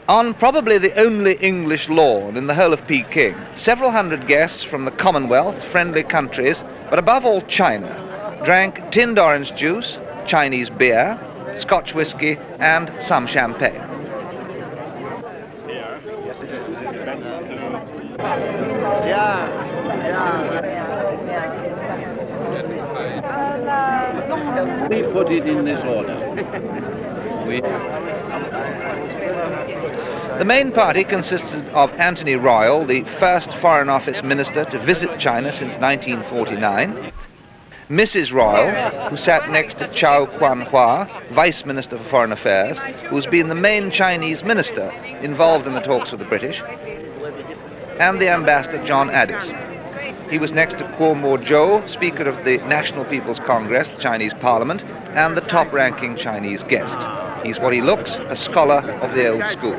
On probably the only English lawn in the whole of Peking, several hundred guests from the Commonwealth, friendly countries, but above all China, drank tinned orange juice, Chinese beer, Scotch whisky, and some champagne. We put it in this order. The main party consisted of Anthony Royal, the first Foreign Office Minister to visit China since 1949, Mrs. Royal, who sat next to Chow Kwan-hwa, Vice Minister for Foreign Affairs, who's been the main Chinese minister involved in the talks with the British, and the Ambassador John Addis. He was next to Kuo Mo-zhou, Speaker of the National People's Congress, the Chinese Parliament, and the top-ranking Chinese guest. He's what he looks, a scholar of the old school.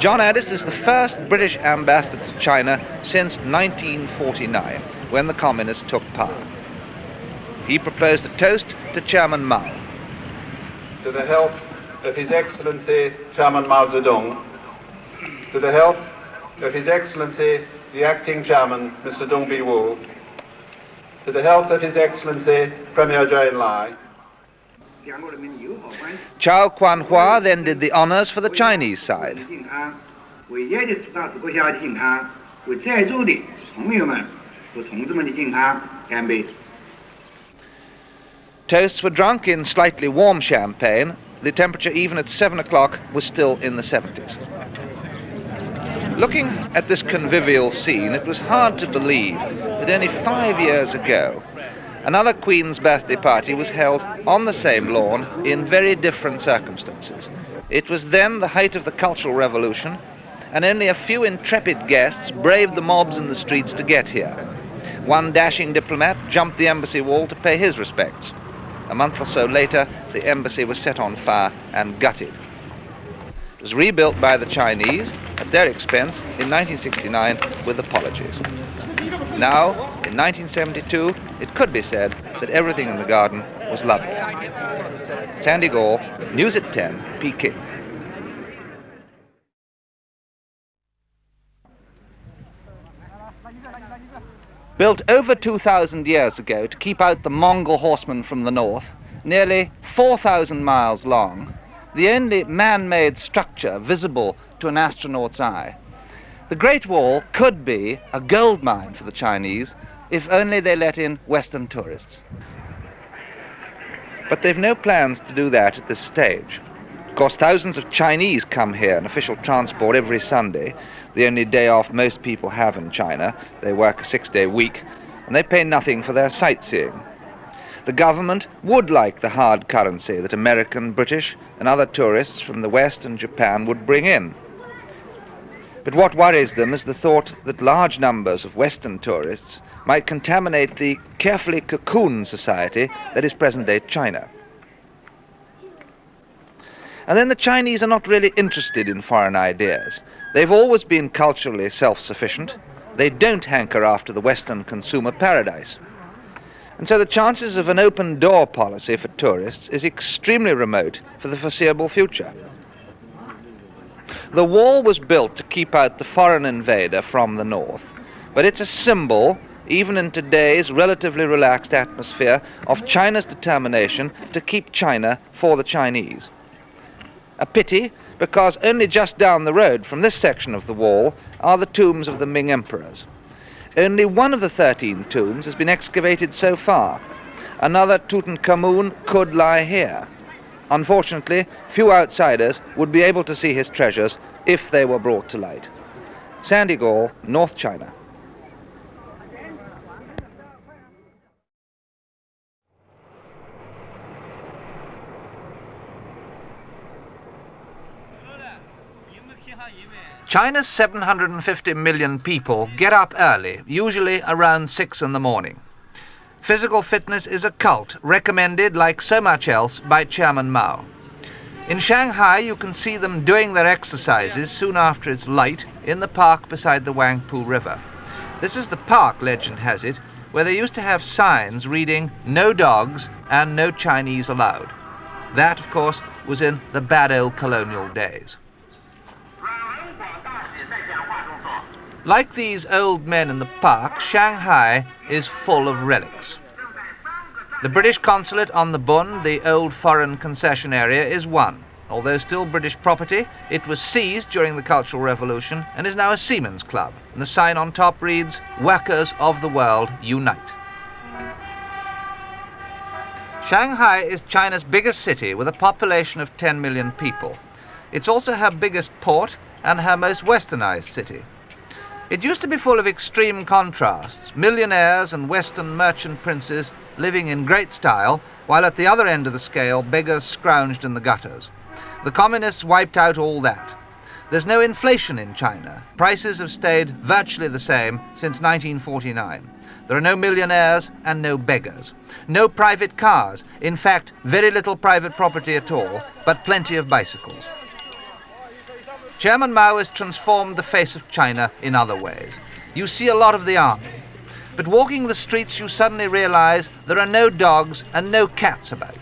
John Addis is the first British ambassador to China since 1949, when the Communists took power. He proposed a toast to Chairman Mao. To the health of His Excellency Chairman Mao Zedong. To the health of His Excellency the Acting Chairman, Mr. Dong Bi-woo. To the health of His Excellency Premier Zhou Enlai. Chow Kwan-hwa then did the honors for the Chinese side. Toasts were drunk in slightly warm champagne. The temperature, even at 7 o'clock, was still in the 70s. Looking at this convivial scene, it was hard to believe that only 5 years ago, another Queen's birthday party was held on the same lawn in very different circumstances. It was then the height of the Cultural Revolution, and only a few intrepid guests braved the mobs in the streets to get here. One dashing diplomat jumped the embassy wall to pay his respects. A month or so later, the embassy was set on fire and gutted. It was rebuilt by the Chinese at their expense in 1969 with apologies. Now, in 1972, it could be said that everything in the garden was lovely. Sandy Gore, News at 10, Peking. Built over 2,000 years ago to keep out the Mongol horsemen from the north, nearly 4,000 miles long, the only man-made structure visible to an astronaut's eye. The Great Wall could be a gold mine for the Chinese if only they let in Western tourists. But they've no plans to do that at this stage. Of course, thousands of Chinese come here in official transport every Sunday, the only day off most people have in China. They work a 6-day week, and they pay nothing for their sightseeing. The government would like the hard currency that American, British, and other tourists from the West and Japan would bring in. But what worries them is the thought that large numbers of Western tourists might contaminate the carefully cocooned society that is present-day China. And then the Chinese are not really interested in foreign ideas. They've always been culturally self-sufficient. They don't hanker after the Western consumer paradise. And so the chances of an open-door policy for tourists is extremely remote for the foreseeable future. The wall was built to keep out the foreign invader from the north, but it's a symbol, even in today's relatively relaxed atmosphere, of China's determination to keep China for the Chinese. A pity, because only just down the road from this section of the wall are the tombs of the Ming emperors. Only one of the 13 tombs has been excavated so far. Another Tutankhamun could lie here. Unfortunately, few outsiders would be able to see his treasures if they were brought to light. Sandy Gore, North China. China's 750 million people get up early, usually around 6 in the morning. Physical fitness is a cult, recommended, like so much else, by Chairman Mao. In Shanghai, you can see them doing their exercises soon after it's light in the park beside the Wangpu River. This is the park, legend has it, where they used to have signs reading "No dogs" and "No Chinese allowed." That, of course, was in the bad old colonial days. Like these old men in the park, Shanghai is full of relics. The British consulate on the Bund, the old foreign concession area, is one. Although still British property, it was seized during the Cultural Revolution and is now a seamen's club. And the sign on top reads, "Workers of the world, unite." Shanghai is China's biggest city with a population of 10 million people. It's also her biggest port and her most westernized city. It used to be full of extreme contrasts, millionaires and Western merchant princes living in great style, while at the other end of the scale, beggars scrounged in the gutters. The communists wiped out all that. There's no inflation in China. Prices have stayed virtually the same since 1949. There are no millionaires and no beggars. No private cars. In fact, very little private property at all, but plenty of bicycles. Chairman Mao has transformed the face of China in other ways. You see a lot of the army. But walking the streets, you suddenly realize there are no dogs and no cats about.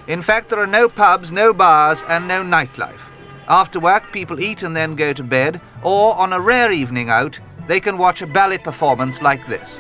In fact, there are no pubs, no bars, and no nightlife. After work, people eat and then go to bed, or on a rare evening out, they can watch a ballet performance like this.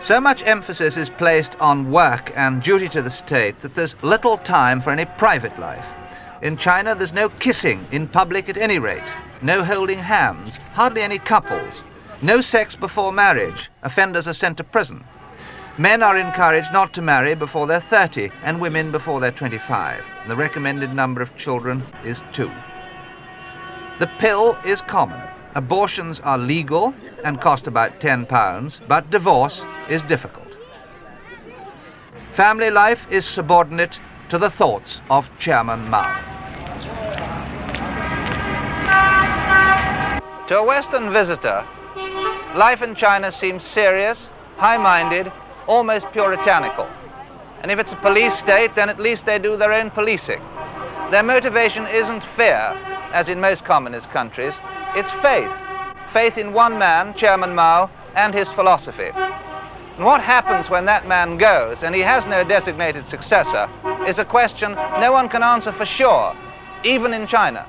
So much emphasis is placed on work and duty to the state that there's little time for any private life. In China, there's no kissing in public at any rate, no holding hands, hardly any couples, no sex before marriage. Offenders are sent to prison. Men are encouraged not to marry before they're 30 and women before they're 25. The recommended number of children is 2. The pill is common. Abortions are legal and cost about £10, but divorce is difficult. Family life is subordinate to the thoughts of Chairman Mao. To a Western visitor, life in China seems serious, high-minded, almost puritanical. And if it's a police state, then at least they do their own policing. Their motivation isn't fear, as in most communist countries. It's faith. Faith in one man, Chairman Mao, and his philosophy. And what happens when that man goes and he has no designated successor is a question no one can answer for sure, even in China.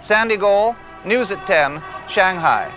Sandy Gall, News at 10, Shanghai.